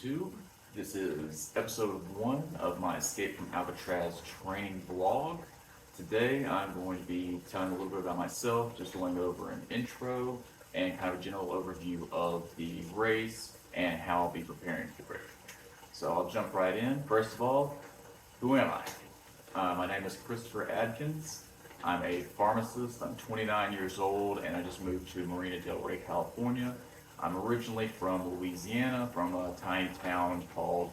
YouTube. This is episode 1 of my Escape from Alcatraz training vlog. Today I'm going to be telling a little bit about myself, just going over an intro and kind of a general overview of the race and how I'll be preparing for it. So I'll jump right in. First of all, who am I? My name is Christopher Adkins. I'm a pharmacist. I'm 29 years old and I just moved to Marina del Rey, California. I'm originally from Louisiana, from a tiny town called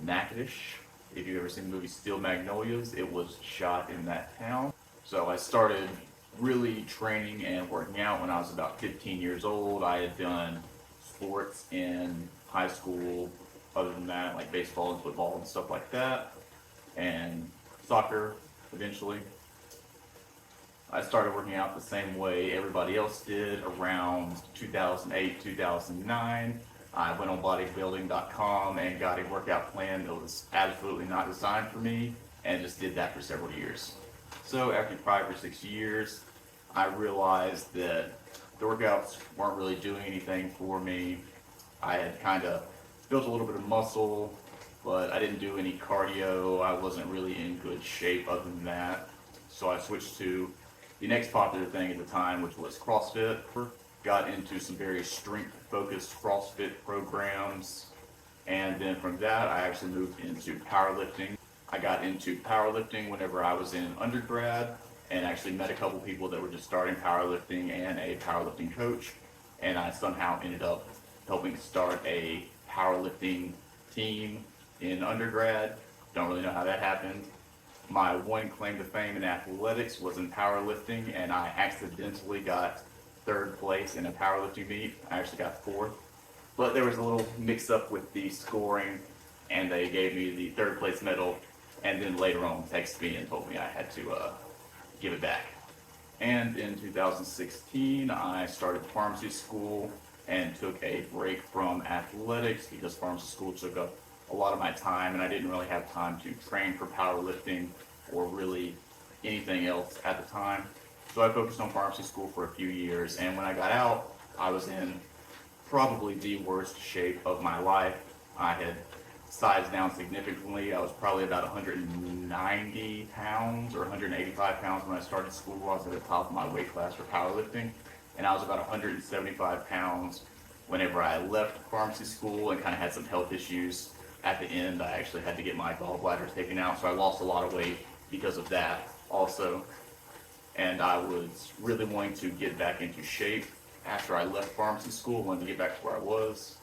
Natchitoches. If you've ever seen the movie Steel Magnolias, it was shot in that town. So I started really training and working out when I was about 15 years old. I had done sports in high school, other than that, like baseball and football and stuff like that, and soccer eventually. I started working out the same way everybody else did around 2008, 2009. I went on bodybuilding.com and got a workout plan that was absolutely not designed for me and just did that for several years. So after 5 or 6 years, I realized that the workouts weren't really doing anything for me. I had kind of built a little bit of muscle, but I didn't do any cardio. I wasn't really in good shape other than that. So I switched to the next popular thing at the time, which was CrossFit. Got into some very strength-focused CrossFit programs, and then from that I actually moved into powerlifting. I got into powerlifting whenever I was in undergrad and actually met a couple people that were just starting powerlifting and a powerlifting coach, and I somehow ended up helping start a powerlifting team in undergrad. Don't really know how that happened. My one claim to fame in athletics was in powerlifting, and I accidentally got 3rd place in a powerlifting meet. I actually got 4th, but there was a little mix up with the scoring, and they gave me the 3rd place medal, and then later on texted me and told me I had to give it back. And in 2016, I started pharmacy school and took a break from athletics because pharmacy school took up a lot of my time, and I didn't really have time to train for powerlifting or really anything else at the time. So I focused on pharmacy school for a few years, and when I got out, I was in probably the worst shape of my life. I had sized down significantly. I was probably about 190 pounds or 185 pounds when I started school. I was at the top of my weight class for powerlifting, and I was about 175 pounds whenever I left pharmacy school and kind of had some health issues. At the end, I actually had to get my gallbladder taken out, so I lost a lot of weight because of that also. And I was really wanting to get back into shape after I left pharmacy school, wanted to get back to where I was.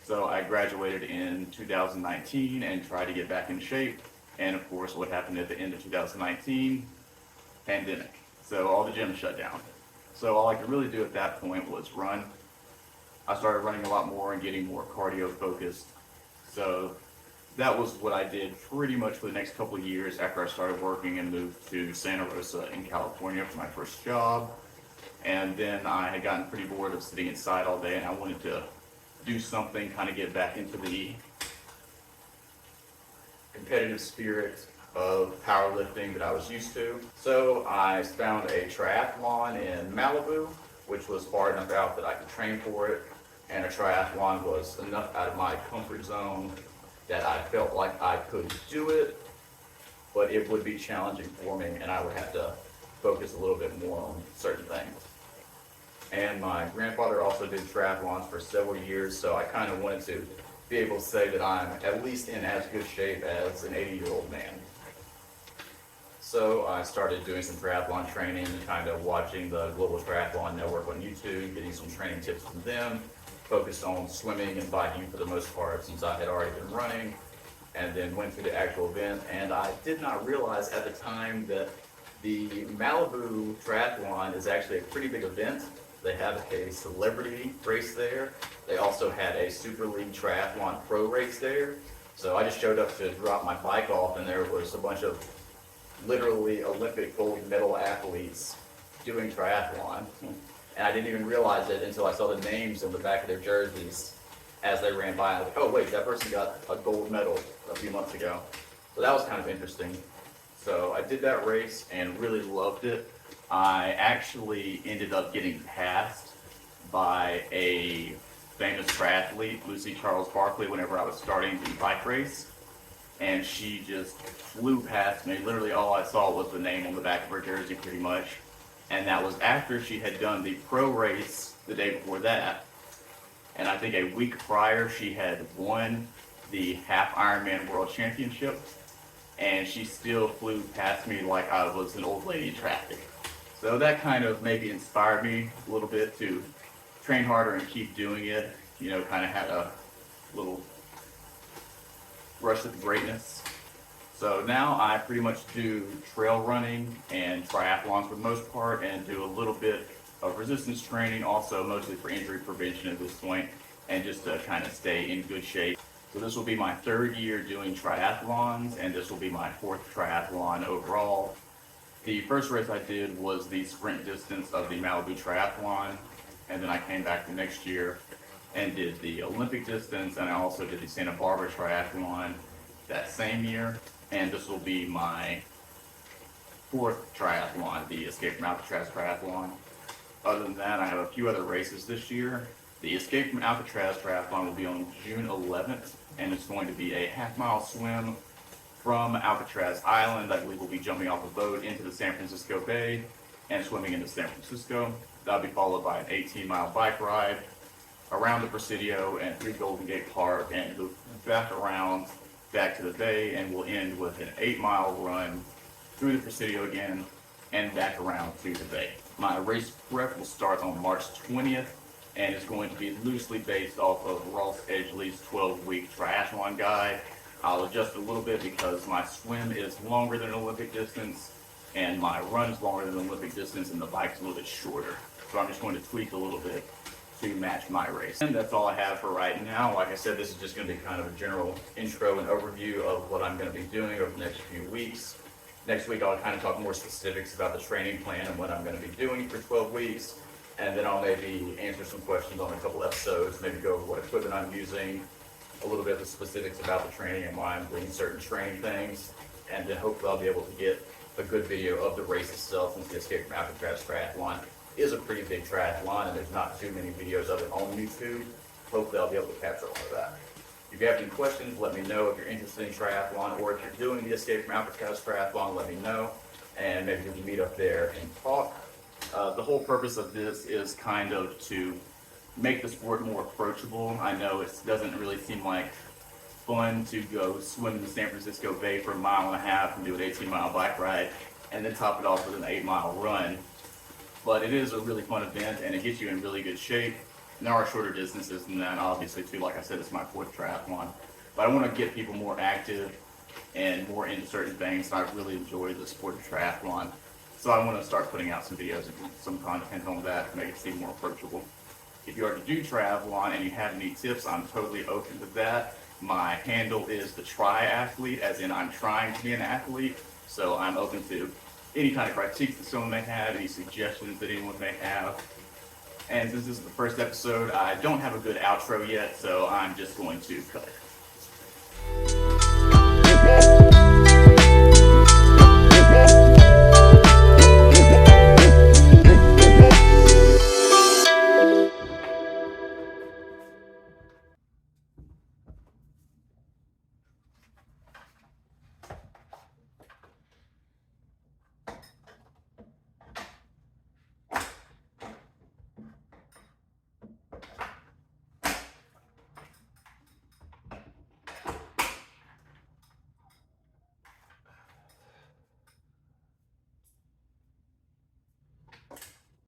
So I graduated in 2019 and tried to get back in shape. And of course, what happened at the end of 2019? Pandemic. So all the gyms shut down. So all I could really do at that point was run. I started running a lot more and getting more cardio focused. So that was what I did pretty much for the next couple of years after I started working and moved to Santa Rosa in California for my first job. And then I had gotten pretty bored of sitting inside all day, and I wanted to do something, kind of get back into the competitive spirit of powerlifting that I was used to. So I found a triathlon in Malibu, which was far enough out that I could train for it. And a triathlon was enough out of my comfort zone that I felt like I could do it, but it would be challenging for me and I would have to focus a little bit more on certain things. And my grandfather also did triathlons for several years, so I kind of wanted to be able to say that I'm at least in as good shape as an 80-year-old man. So I started doing some triathlon training, kind of watching the Global Triathlon Network on YouTube, getting some training tips from them. Focused on swimming and biking for the most part since I had already been running, and then went to the actual event. And I did not realize at the time that the Malibu Triathlon is actually a pretty big event. They have a celebrity race there. They also had a Super League Triathlon Pro race there. So I just showed up to drop my bike off, and there was a bunch of literally Olympic gold medal athletes doing triathlon. And I didn't even realize it until I saw the names on the back of their jerseys as they ran by. I was like, oh wait, that person got a gold medal a few months ago. So that was kind of interesting. So I did that race and really loved it. I actually ended up getting passed by a famous triathlete, Lucy Charles Barkley, whenever I was starting the bike race. And she just flew past me. Literally all I saw was the name on the back of her jersey pretty much. And that was after she had done the pro race the day before that. And I think a week prior, she had won the half Ironman World Championship. And she still flew past me like I was an old lady in traffic. So that kind of maybe inspired me a little bit to train harder and keep doing it. You know, kind of had a little rush of greatness. So now I pretty much do trail running and triathlon for the most part, and do a little bit of resistance training, also mostly for injury prevention at this point, and just to kind of stay in good shape. So this will be my third year doing triathlons, and this will be my fourth triathlon overall. The first race I did was the sprint distance of the Malibu Triathlon, and then I came back the next year and did the Olympic distance, and I also did the Santa Barbara Triathlon that same year. And this will be my fourth triathlon, the Escape from Alcatraz Triathlon. Other than that, I have a few other races this year. The Escape from Alcatraz Triathlon will be on June 11th, and it's going to be a half-mile swim from Alcatraz Island. I believe we'll be jumping off a boat into the San Francisco Bay and swimming into San Francisco. That'll be followed by an 18-mile bike ride around the Presidio and through Golden Gate Park and back around back to the bay, and we'll end with an 8-mile run through the Presidio again and back around to the bay. My race prep will start on March 20th, and it's going to be loosely based off of Ross Edgley's 12-week triathlon guide. I'll adjust a little bit because my swim is longer than an Olympic distance, and my run is longer than an Olympic distance, and the bike's a little bit shorter. So I'm just going to tweak a little bit to match my race. And that's all I have for right now. Like I said, this is just going to be kind of a general intro and overview of what I'm going to be doing over the next few weeks. Next week, I'll kind of talk more specifics about the training plan and what I'm going to be doing for 12 weeks. And then I'll maybe answer some questions on a couple episodes, maybe go over what equipment I'm using, a little bit of the specifics about the training and why I'm doing certain training things. And then hopefully I'll be able to get a good video of the race itself, since the Escape from Alcatraz Triathlon is a pretty big triathlon and there's not too many videos of it on YouTube. Hopefully I'll be able to capture all of that. If you have any questions, let me know. If you're interested in triathlon, or if you're doing the Escape from Alcatraz Triathlon, let me know, and maybe we can meet up there and talk. The whole purpose of this is kind of to make the sport more approachable. I know it doesn't really seem like fun to go swim in the San Francisco Bay for 1.5 miles and do an 18-mile bike ride and then top it off with an 8-mile run. But it is a really fun event, and it gets you in really good shape. And there are shorter distances than that, obviously, too. Like I said, it's my fourth triathlon. But I want to get people more active and more into certain things. And I really enjoy the sport of triathlon. So I want to start putting out some videos and some content on that to make it seem more approachable. If you already do triathlon and you have any tips, I'm totally open to that. My handle is the triathlete, as in I'm trying to be an athlete. So I'm open to any kind of critiques that someone may have, any suggestions that anyone may have. And since this is the first episode, I don't have a good outro yet, so I'm just going to cut it.